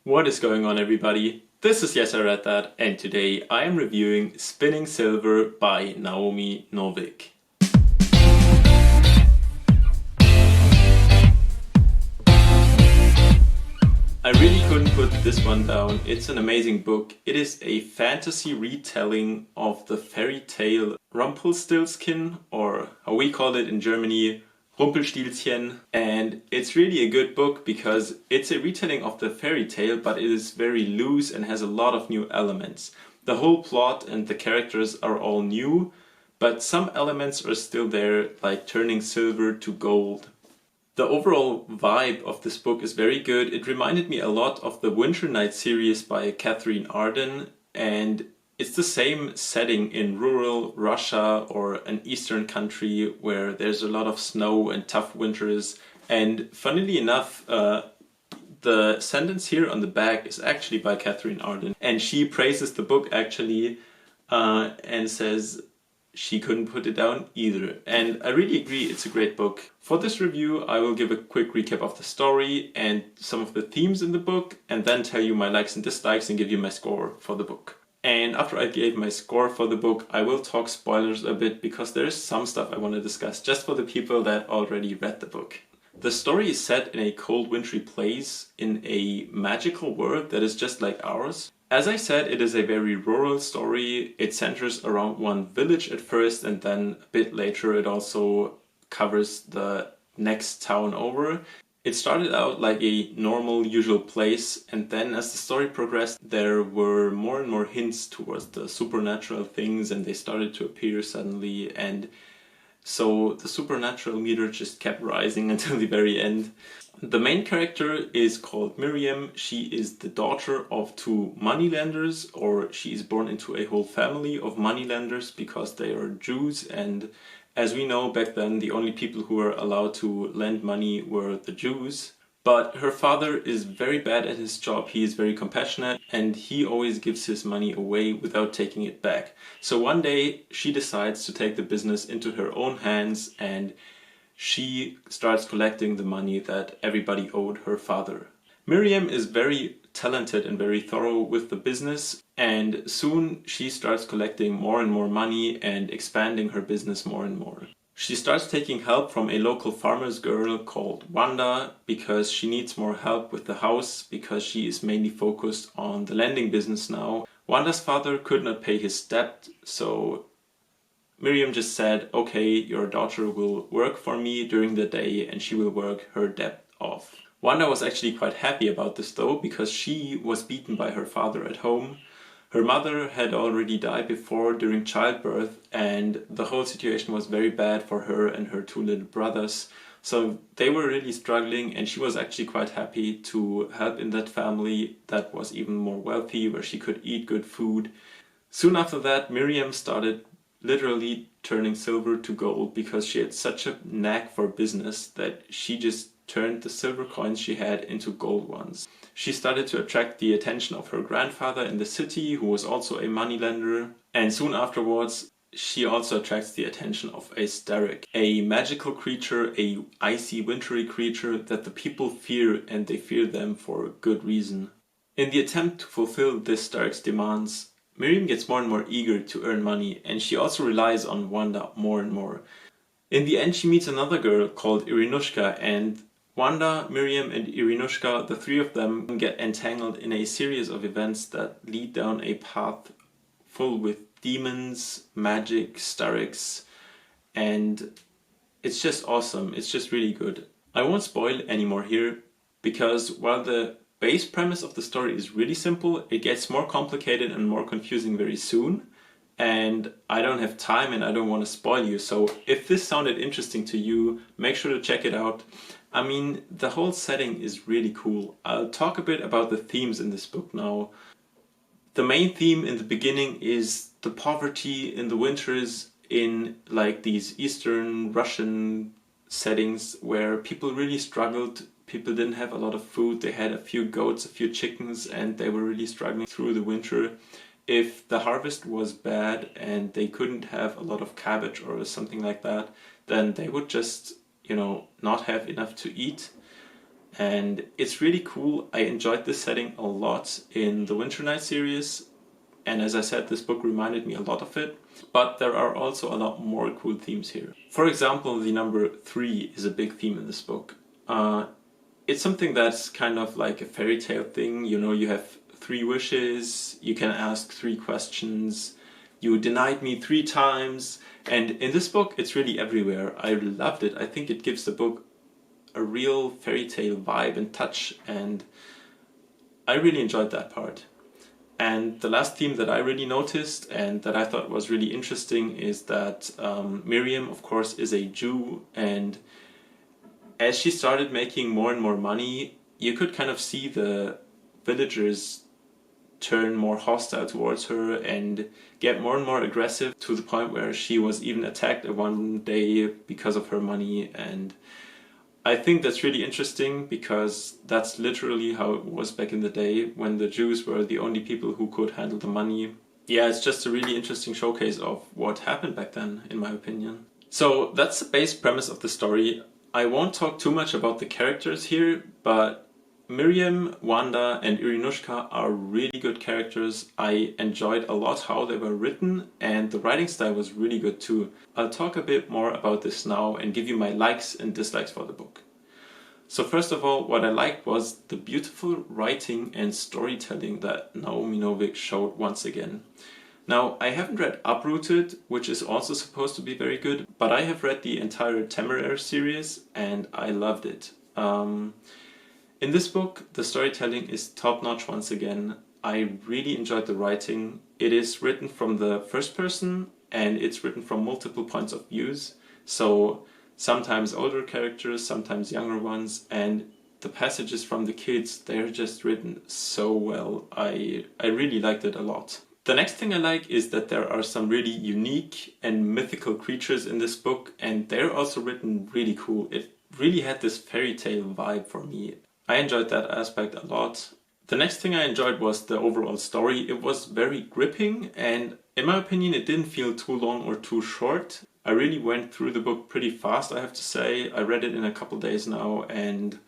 What is going on, everybody? This is Yes, I Read That, and today I am reviewing Spinning Silver by Naomi Novik. I really couldn't put this one down. It's an amazing book. It is a fantasy retelling of the fairy tale Rumpelstiltskin, or how we call it in Germany, rumpelstiltskin. And it's really a good book because it's a retelling of the fairy tale, but it is very loose and has a lot of new elements. The whole plot and the characters are all new, but some elements are still there, like turning silver to gold. The overall vibe of this book is very good. It reminded me a lot of the Winter Night series by Catherine Arden, and it's the same setting in rural Russia or an eastern country where there's a lot of snow and tough winters. And funnily enough, the sentence here on the back is actually by Catherine Arden, and she praises the book actually and says she couldn't put it down either. And I really agree, it's a great book. For this review, I will give a quick recap of the story and some of the themes in the book, and then tell you my likes and dislikes and give you my score for the book. And after I gave my score for the book, I will talk spoilers a bit because there is some stuff I want to discuss just for the people that already read the book. The story is set in a cold wintry place in a magical world that is just like ours. As I said, it is a very rural story. It centers around one village at first, and then a bit later it also covers the next town over. It started out like a normal, usual place, and then as the story progressed, there were more and more hints towards the supernatural things, and they started to appear suddenly, and so the supernatural meter just kept rising until the very end. The main character is called Miriam. She is the daughter of two moneylenders, or she is born into a whole family of moneylenders because they are Jews, and as we know back then the only people who were allowed to lend money were the Jews. But her father is very bad at his job. He is very compassionate and he always gives his money away without taking it back. So one day she decides to take the business into her own hands, and she starts collecting the money that everybody owed her father. Miriam is very talented and very thorough with the business, and soon she starts collecting more and more money and expanding her business more and more. She starts taking help from a local farmer's girl called Wanda because she needs more help with the house because she is mainly focused on the lending business now. Wanda's father could not pay his debt, so Miriam just said, okay, your daughter will work for me during the day and she will work her debt off. Wanda was actually quite happy about this though, because she was beaten by her father at home. Her mother had already died before during childbirth, and the whole situation was very bad for her and her two little brothers. So they were really struggling, and she was actually quite happy to help in that family that was even more wealthy, where she could eat good food. Soon after that, Miriam started literally turning silver to gold because she had such a knack for business that she just turned the silver coins she had into gold ones. She started to attract the attention of her grandfather in the city, who was also a moneylender, and soon afterwards she also attracts the attention of a staryk, a magical creature, a icy wintry creature that the people fear, and they fear them for good reason. In the attempt to fulfill this staryk's demands, Miriam gets more and more eager to earn money, and she also relies on Wanda more and more. In the end, she meets another girl called Irinushka, and Wanda, Miriam and Irinushka, the three of them, get entangled in a series of events that lead down a path full with demons, magic, staryks, and it's just awesome. It's just really good. I won't spoil any more here, because while the base premise of the story is really simple, it gets more complicated and more confusing very soon, and I don't have time and I don't want to spoil you, so if this sounded interesting to you, make sure to check it out. I mean, the whole setting is really cool. I'll talk a bit about the themes in this book now. The main theme in the beginning is the poverty in the winters in like these Eastern Russian settings where people really struggled. People didn't have a lot of food. They had a few goats, a few chickens, and they were really struggling through the winter. If the harvest was bad and they couldn't have a lot of cabbage or something like that, then they would just, not have enough to eat. and it's really cool. I enjoyed this setting a lot in the Winter Night series, and as I said, this book reminded me a lot of it. But there are also a lot more cool themes here. For example, the number 3 is a big theme in this book. It's something that's kind of like a fairy tale thing. You know, you have 3 wishes, you can ask 3 questions, you denied me 3 times, and in this book it's really everywhere. I loved it. I think it gives the book a real fairy tale vibe and touch, and I really enjoyed that part. And the last theme that I really noticed and that I thought was really interesting is that Miriam, of course, is a Jew, and as she started making more and more money, you could kind of see the villagers turn more hostile towards her and get more and more aggressive, to the point where she was even attacked one day because of her money. And I think that's really interesting, because that's literally how it was back in the day, when the Jews were the only people who could handle the money. Yeah, it's just a really interesting showcase of what happened back then, in my opinion. So that's the base premise of the story. I won't talk too much about the characters here, but Miriam, Wanda and Irinushka are really good characters. I enjoyed a lot how they were written, and the writing style was really good too. I'll talk a bit more about this now and give you my likes and dislikes for the book. So first of all, what I liked was the beautiful writing and storytelling that Naomi Novik showed once again. Now, I haven't read Uprooted, which is also supposed to be very good, but I have read the entire Devourer series and I loved it. In this book, the storytelling is top-notch once again. I really enjoyed the writing. It is written from the first person and it's written from multiple points of views. So sometimes older characters, sometimes younger ones, and the passages from the kids, they're just written so well. I really liked it a lot. The next thing I like is that there are some really unique and mythical creatures in this book, and they're also written really cool. It really had this fairy tale vibe for me. I enjoyed that aspect a lot. The next thing I enjoyed was the overall story. It was very gripping, and in my opinion it didn't feel too long or too short. I really went through the book pretty fast, I have to say. I read it in a couple days now, and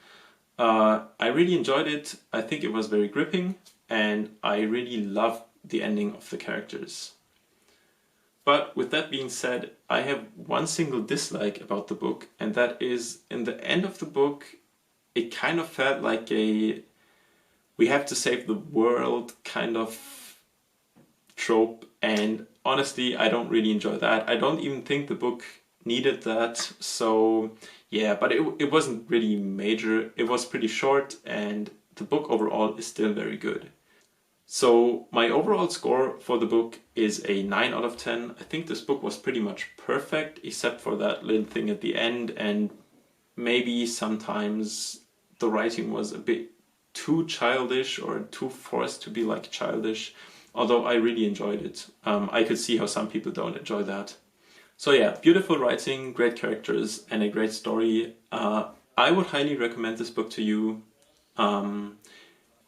I really enjoyed it. I think it was very gripping, and I really loved the ending of the characters. But with that being said, I have one single dislike about the book, and that is, in the end of the book, it kind of felt like a we have to save the world kind of trope, and honestly I don't really enjoy that. I don't even think the book needed that, so yeah, but it wasn't really major. It was pretty short, and the book overall is still very good. So my overall score for the book is a 9 out of 10. I think this book was pretty much perfect, except for that little thing at the end, and maybe sometimes the writing was a bit too childish or too forced to be like childish, although I really enjoyed it. I could see how some people don't enjoy that. So yeah, beautiful writing, great characters and a great story. I would highly recommend this book to you.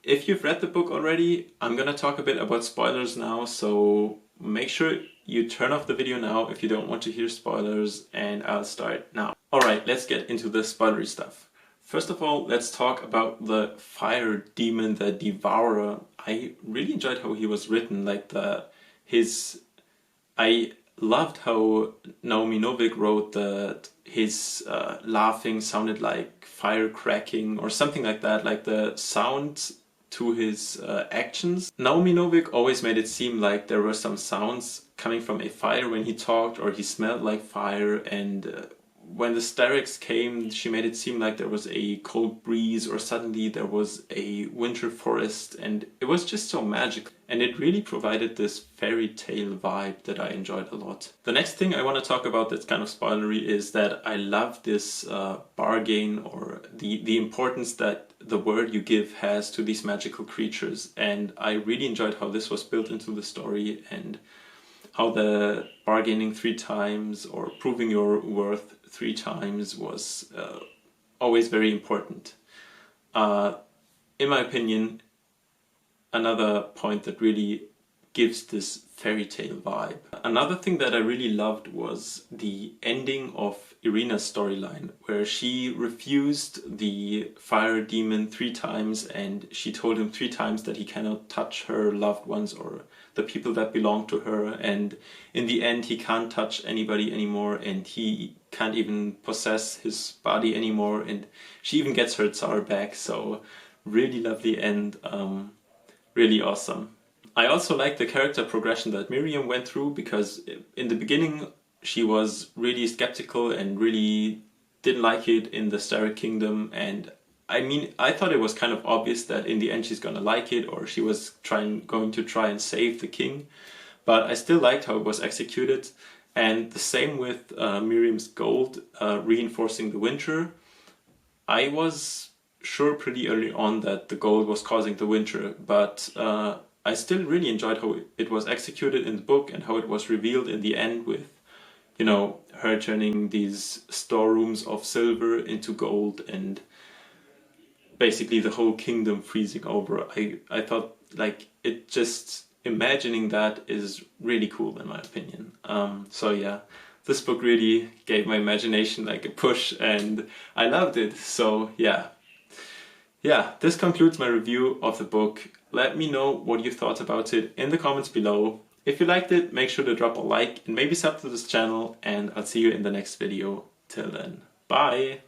If you've read the book already, I'm gonna talk a bit about spoilers now, so make sure you turn off the video now if you don't want to hear spoilers, and I'll start now. Alright, let's get into the spoilery stuff. First of all, let's talk about the fire demon, the Devourer. I really enjoyed how he was written, like I loved how Naomi Novik wrote that his laughing sounded like fire cracking or something like that, like the sound to his actions. Naomi Novik always made it seem like there were some sounds coming from a fire when he talked, or he smelled like fire, and when the staryks came, she made it seem like there was a cold breeze, or suddenly there was a winter forest, and it was just so magical. And it really provided this fairy tale vibe that I enjoyed a lot. The next thing I want to talk about that's kind of spoilery is that I love this bargain, or the importance that the word you give has to these magical creatures. And I really enjoyed how this was built into the story, and how the bargaining 3 times or proving your worth 3 times was always very important. In my opinion, another point that really gives this fairy tale vibe. Another thing that I really loved was the ending of Irina's storyline, where she refused the fire demon 3 times and she told him 3 times that he cannot touch her loved ones or the people that belong to her, and in the end he can't touch anybody anymore and he can't even possess his body anymore, and she even gets her Tsar back. So really lovely end, really awesome. I also like the character progression that Miriam went through, because in the beginning she was really skeptical and really didn't like it in the Staryk Kingdom, and I mean, I thought it was kind of obvious that in the end she's gonna like it, or she was going to try and save the king, but I still liked how it was executed. And the same with Miriam's gold reinforcing the winter. I was sure pretty early on that the gold was causing the winter, but I still really enjoyed how it was executed in the book and how it was revealed in the end with, you know, her turning these storerooms of silver into gold and basically the whole kingdom freezing over. I thought, like, it just, imagining that is really cool in my opinion. So yeah, this book really gave my imagination like a push and I loved it. So yeah, this concludes my review of the book. Let me know what you thought about it in the comments below. If you liked it, make sure to drop a like and maybe sub to this channel, and I'll see you in the next video. Till then, bye!